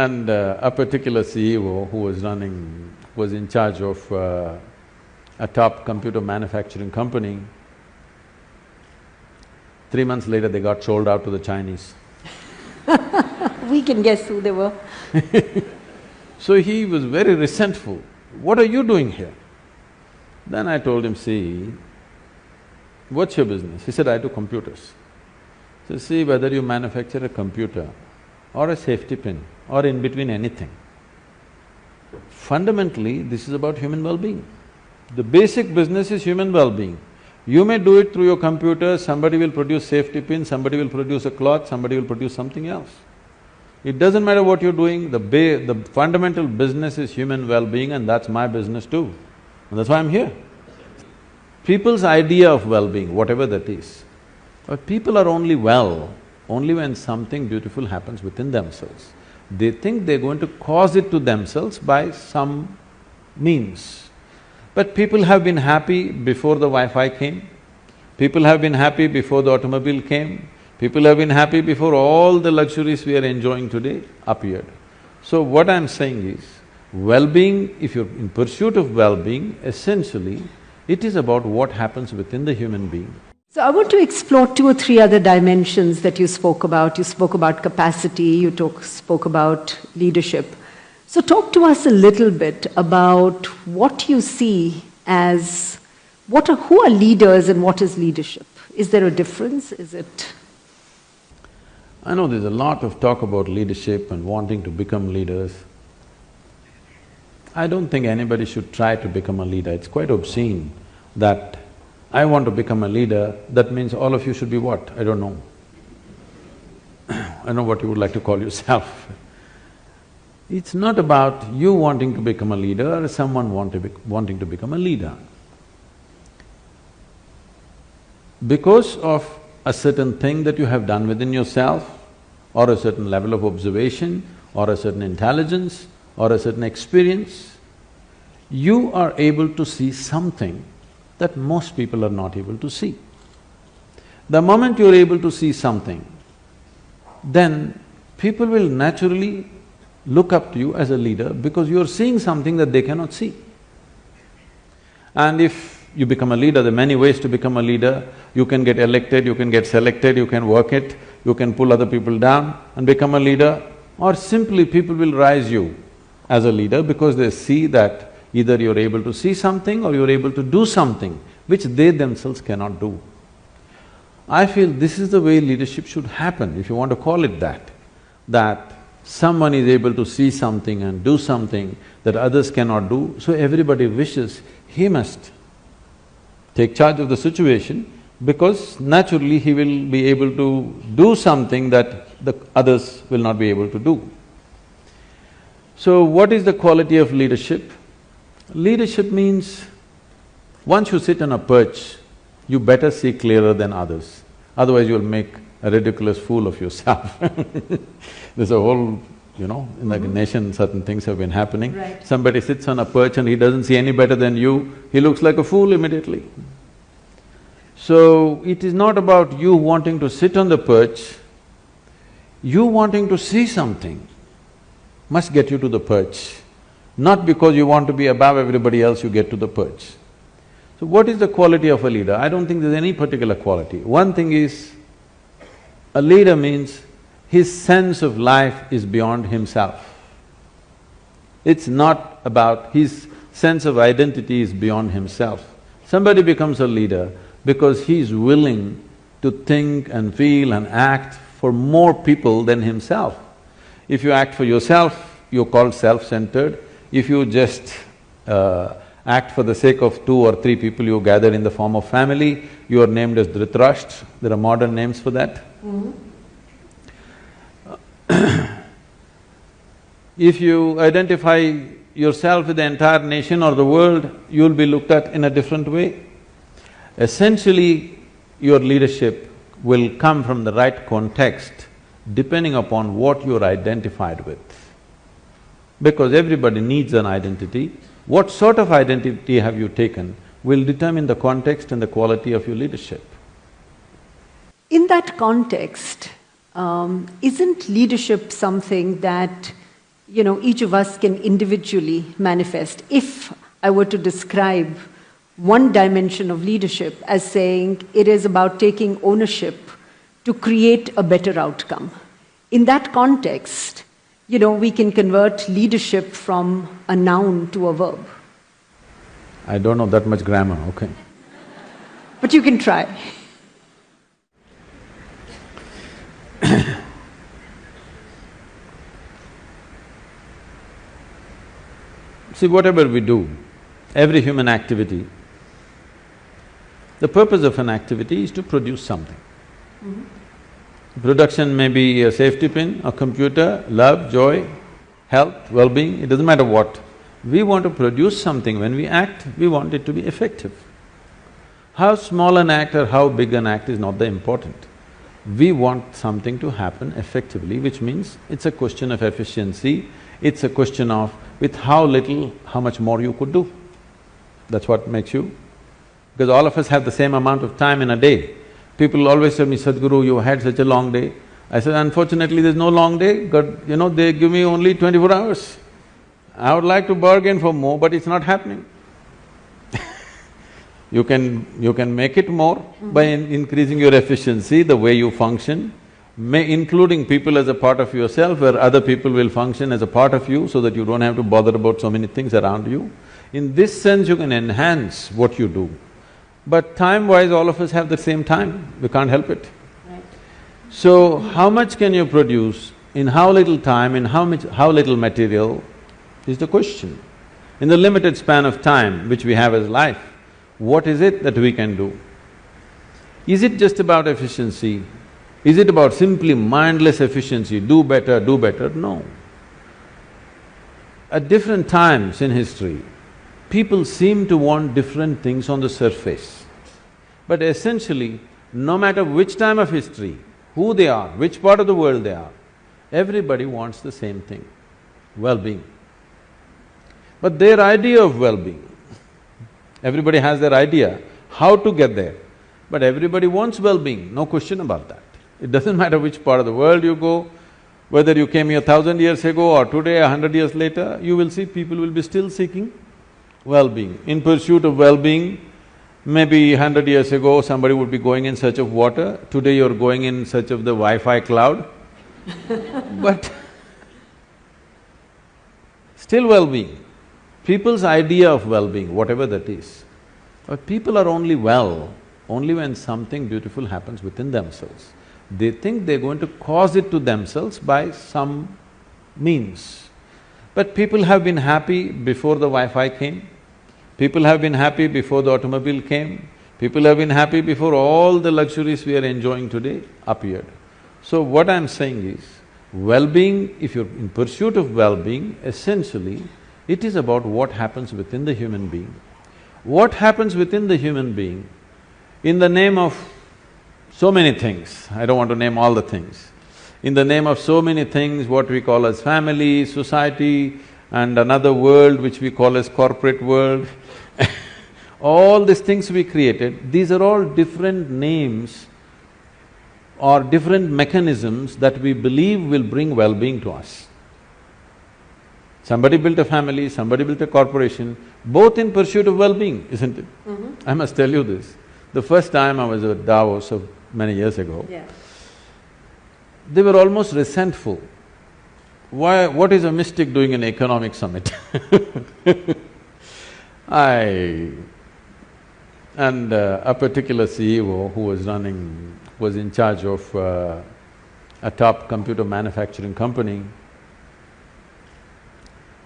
And a particular CEO who was in charge of a top computer manufacturing company, 3 months later they got sold out to the Chinese. We can guess who they were. So he was very resentful. What are you doing here? Then I told him, see, what's your business? He said, I do computers. So see, whether you manufacture a computer or a safety pin or in between anything, fundamentally this is about human well-being. The basic business is human well-being. You may do it through your computer, somebody will produce safety pin, somebody will produce a cloth, somebody will produce something else. It doesn't matter what you're doing, the fundamental business is human well-being, and that's my business too. And that's why I'm here. People's idea of well-being, whatever that is, but people are only well only when something beautiful happens within themselves. They think they're going to cause it to themselves by some means. But people have been happy before the Wi-Fi came, people have been happy before the automobile came, people have been happy before all the luxuries we are enjoying today appeared. So what I'm saying is, well-being, if you're in pursuit of well-being, essentially, it is about what happens within the human being. So I want to explore 2 or 3 other dimensions that you spoke about. You spoke about capacity, you spoke about leadership. So talk to us a little bit about what you see as… who are leaders and what is leadership? Is there a difference? Is it… I know there's a lot of talk about leadership and wanting to become leaders. I don't think anybody should try to become a leader. It's quite obscene that I want to become a leader, that means all of you should be what? I don't know. I know what you would like to call yourself. It's not about you wanting to become a leader or someone wanting to become a leader. Because of a certain thing that you have done within yourself, or a certain level of observation, or a certain intelligence, or a certain experience, you are able to see something that most people are not able to see. The moment you're able to see something, then people will naturally look up to you as a leader because you're seeing something that they cannot see. And if you become a leader, there are many ways to become a leader. You can get elected, you can get selected, you can work it, you can pull other people down and become a leader, or simply people will rise you as a leader because they see that either you're able to see something or you're able to do something which they themselves cannot do. I feel this is the way leadership should happen, if you want to call it that someone is able to see something and do something that others cannot do, so everybody wishes he must take charge of the situation because naturally he will be able to do something that the others will not be able to do. So what is the quality of leadership? Leadership means once you sit on a perch, you better see clearer than others, otherwise you'll make a ridiculous fool of yourself. There's a whole, in the nation certain things have been happening. Right. Somebody sits on a perch and he doesn't see any better than you, he looks like a fool immediately. So, it is not about you wanting to sit on the perch, you wanting to see something must get you to the perch. Not because you want to be above everybody else, you get to the perch. So what is the quality of a leader? I don't think there's any particular quality. One thing is, a leader means his sense of life is beyond himself. It's not about… his sense of identity is beyond himself. Somebody becomes a leader because he is willing to think and feel and act for more people than himself. If you act for yourself, you're called self-centered. If you just act for the sake of 2 or 3 people you gather in the form of family, you are named as Dhritarashtra. There are modern names for that. If you identify yourself with the entire nation or the world, you'll be looked at in a different way. Essentially, your leadership will come from the right context depending upon what you're identified with. Because everybody needs an identity. What sort of identity have you taken will determine the context and the quality of your leadership. In that context, isn't leadership something that each of us can individually manifest. If I were to describe one dimension of leadership as saying it is about taking ownership to create a better outcome. In that context, we can convert leadership from a noun to a verb. I don't know that much grammar, okay. But you can try. See, whatever we do, every human activity, the purpose of an activity is to produce something. Production may be a safety pin, a computer, love, joy, health, well-being, it doesn't matter what. We want to produce something. When we act, we want it to be effective. How small an act or how big an act is not the important. We want something to happen effectively, which means it's a question of efficiency, it's a question of with how little, how much more you could do. That's what makes you… Because all of us have the same amount of time in a day. People always tell me, Sadhguru, you had such a long day. I said, unfortunately there's no long day, God, they give me only 24 hours. I would like to bargain for more, but it's not happening. You can make it more by increasing your efficiency, the way you function, including people as a part of yourself, where other people will function as a part of you so that you don't have to bother about so many things around you. In this sense, you can enhance what you do. But time-wise, all of us have the same time, we can't help it. Right. So, how much can you produce in how little time, in how little material is the question. In the limited span of time which we have as life, what is it that we can do? Is it just about efficiency? Is it about simply mindless efficiency, do better, do better? No. At different times in history, people seem to want different things on the surface. But essentially, no matter which time of history, who they are, which part of the world they are, everybody wants the same thing, well-being. But their idea of well-being, everybody has their idea how to get there, but everybody wants well-being, no question about that. It doesn't matter which part of the world you go, whether you came here 1,000 years ago or today, 100 years later, you will see people will be still seeking well-being. In pursuit of well-being, maybe 100 years ago somebody would be going in search of water, today you're going in search of the Wi-Fi cloud but still well-being. People's idea of well-being, whatever that is, but people are only well only when something beautiful happens within themselves. They think they're going to cause it to themselves by some means. But people have been happy before the Wi-Fi came, people have been happy before the automobile came, people have been happy before all the luxuries we are enjoying today appeared. So what I'm saying is, well-being, if you're in pursuit of well-being, essentially, it is about what happens within the human being. What happens within the human being, in the name of so many things, I don't want to name all the things, in the name of so many things, what we call as family, society, and another world which we call as corporate world all these things we created, these are all different names or different mechanisms that we believe will bring well-being to us. Somebody built a family, somebody built a corporation, both in pursuit of well-being, isn't it? I must tell you this. The first time I was at Davos of many years ago, they were almost resentful. What is a mystic doing in an economic summit? A particular CEO who was in charge of a top computer manufacturing company,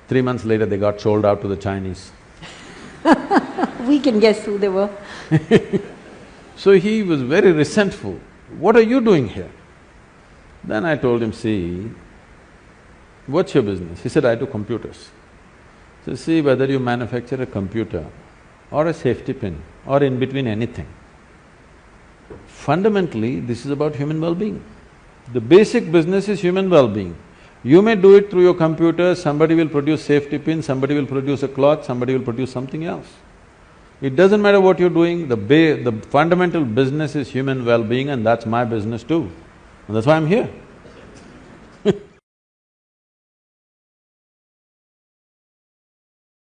3 months later they got sold out to the Chinese. We can guess who they were. So he was very resentful. What are you doing here? Then I told him, see, what's your business? He said, I do computers. So see, whether you manufacture a computer or a safety pin or in between anything, fundamentally this is about human well-being. The basic business is human well-being. You may do it through your computer, somebody will produce safety pin, somebody will produce a cloth, somebody will produce something else. It doesn't matter what you're doing, the fundamental business is human well-being, and that's my business too. And that's why I'm here.